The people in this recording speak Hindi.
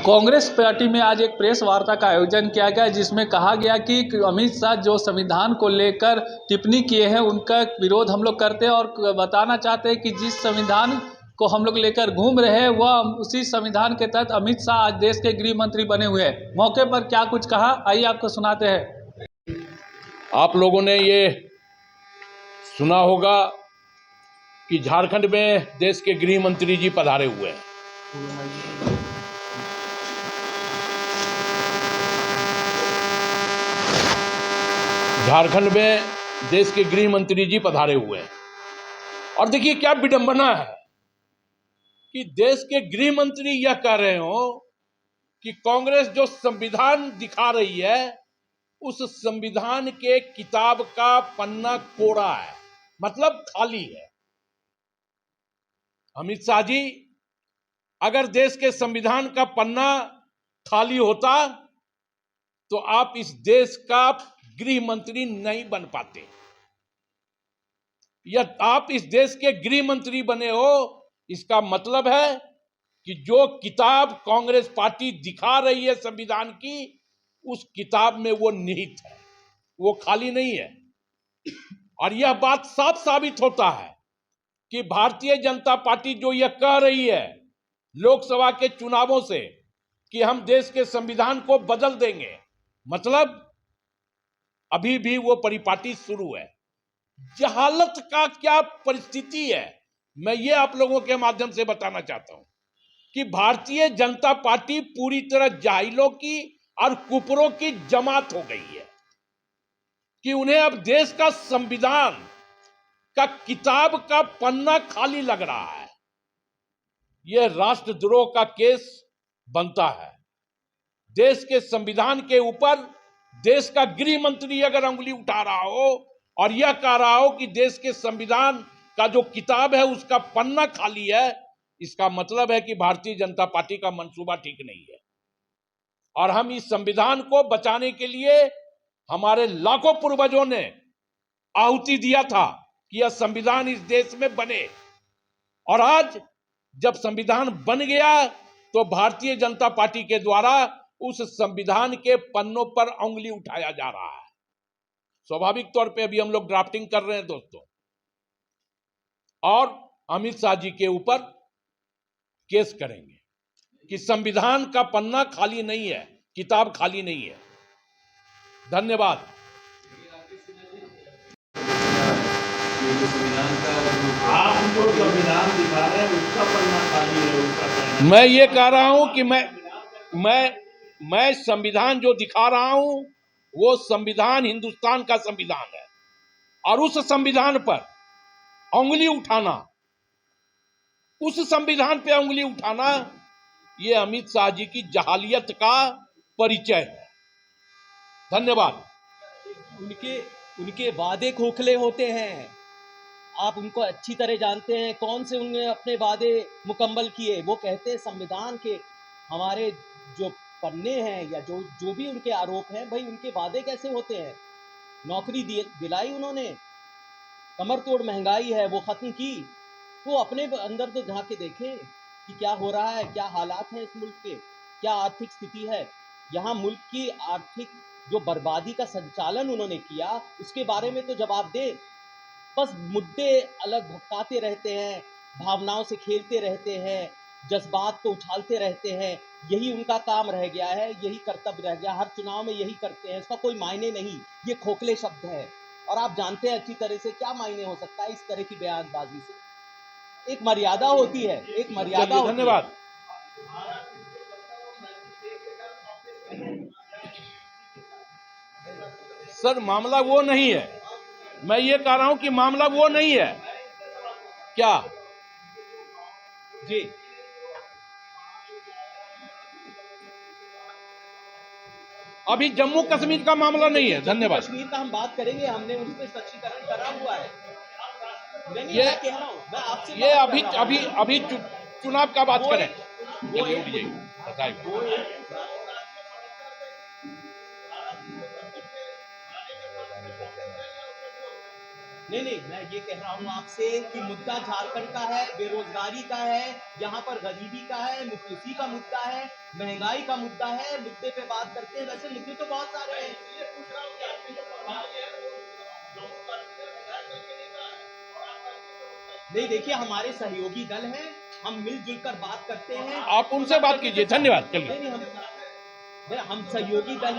कांग्रेस पार्टी में आज एक प्रेस वार्ता का आयोजन किया गया, जिसमें कहा गया कि अमित शाह जो संविधान को लेकर टिप्पणी किए हैं उनका विरोध हम लोग करते हैं और बताना चाहते हैं कि जिस संविधान को हम लोग लेकर घूम रहे हैं वह उसी संविधान के तहत अमित शाह आज देश के गृह मंत्री बने हुए हैं। मौके पर क्या कुछ कहा, आइए आपको सुनाते हैं। आप लोगों ने ये सुना होगा कि झारखंड में देश के गृह मंत्री जी पधारे हुए हैं। झारखंड में देश के गृह मंत्री जी पधारे हुए हैं और देखिए क्या विडंबना है कि देश के गृह मंत्री यह कह रहे हो कि कांग्रेस जो संविधान दिखा रही है उस संविधान के किताब का पन्ना कोरा है, मतलब खाली है। अमित शाह जी, अगर देश के संविधान का पन्ना खाली होता तो आप इस देश का गृह मंत्री नहीं बन पाते। या आप इस देश के गृह मंत्री बने हो, इसका मतलब है कि जो किताब कांग्रेस पार्टी दिखा रही है संविधान की, उस किताब में वो निहित है, वो खाली नहीं है। और यह बात साफ साबित होता है कि भारतीय जनता पार्टी जो यह कह रही है लोकसभा के चुनावों से कि हम देश के संविधान को बदल देंगे, मतलब अभी भी वो परिपाटी शुरू है। जहालत का क्या परिस्थिति है, मैं ये आप लोगों के माध्यम से बताना चाहता हूं कि भारतीय जनता पार्टी पूरी तरह जाहिलों की और कुपरों की जमात हो गई है कि उन्हें अब देश का संविधान का किताब का पन्ना खाली लग रहा है। यह राष्ट्रद्रोह का केस बनता है। देश के संविधान के ऊपर देश का गृह मंत्री अगर उंगली उठा रहा हो और यह कह रहा हो कि देश के संविधान का जो किताब है उसका पन्ना खाली है, इसका मतलब है कि भारतीय जनता पार्टी का मंसूबा ठीक नहीं है। और हम इस संविधान को बचाने के लिए हमारे लाखों पूर्वजों ने आहुति दिया था कि यह संविधान इस देश में बने। और आज जब संविधान बन गया तो भारतीय जनता पार्टी के द्वारा उस संविधान के पन्नों पर उंगली उठाया जा रहा है। स्वाभाविक तौर पे अभी हम लोग ड्राफ्टिंग कर रहे हैं दोस्तों, और अमित शाह जी के ऊपर केस करेंगे कि संविधान का पन्ना खाली नहीं है, किताब खाली नहीं है। धन्यवाद। आप जो संविधान दिखा रहे हैं उसका पन्ना खाली है, उसका मैं ये कह रहा हूं कि मैं संविधान जो दिखा रहा हूं वो संविधान हिंदुस्तान का संविधान है, और उस संविधान पर उंगली उठाना, उस संविधान पे उंगली उठाना, ये अमित शाह जी की जहालियत का परिचय है। धन्यवाद। उनके वादे खोखले होते हैं, आप उनको अच्छी तरह जानते हैं। कौन से उन्होंने अपने वादे मुकम्मल किए? वो कहते हैं संविधान के हमारे जो पन्ने हैं या जो भी उनके आरोप हैं, भाई उनके वादे कैसे होते हैं? नौकरी दिलाई उन्होंने, कमर तोड़ महंगाई है वो खत्म की। वो अपने अंदर तो झांक के देखें कि क्या हो रहा है, क्या हालात हैं इस मुल्क के, क्या आर्थिक स्थिति है। यहाँ मुल्क की आर्थिक जो बर्बादी का संचालन उन्होंने किया उसके बारे में तो जवाब दें। बस मुद्दे अलग भटकाते रहते हैं, भावनाओं से खेलते रहते हैं, जज्बात को उछालते रहते हैं। यही उनका काम रह गया है, यही कर्तव्य रह गया, हर चुनाव में यही करते हैं। इसका कोई मायने नहीं, ये खोखले शब्द है और आप जानते हैं अच्छी तरह से क्या मायने हो सकता है इस तरह की बयानबाजी से। एक मर्यादा होती है, एक मर्यादा होती है। धन्यवाद। सर मामला वो नहीं है, मैं ये कह रहा हूं कि मामला वो नहीं है। क्या जी, अभी जम्मू कश्मीर का मामला नहीं है। धन्यवाद। कश्मीर का हम बात करेंगे, हमने उस पर स्पष्टीकरण करा हुआ है। ये मैं कह रहा हूं, मैं आपसे ये बात अभी कर रहा हूं। अभी अभी चुनाव का बात वो करें। एक- चलिए उठ जाइए, बताइए। नहीं, मैं ये कह रहा हूँ आपसे कि मुद्दा झारखंड का है, बेरोजगारी का है, यहाँ पर गरीबी का है, मुफलिसी का मुद्दा है, महंगाई का मुद्दा है, मुद्दे पे बात करते हैं। वैसे मुद्दे तो बहुत सारे हैं। नहीं, देखिए हमारे सहयोगी दल हैं, हम मिलजुल कर बात करते हैं। आप उनसे बात कीजिए। धन्यवाद। चलिए। नहीं, हम सहयोगी दल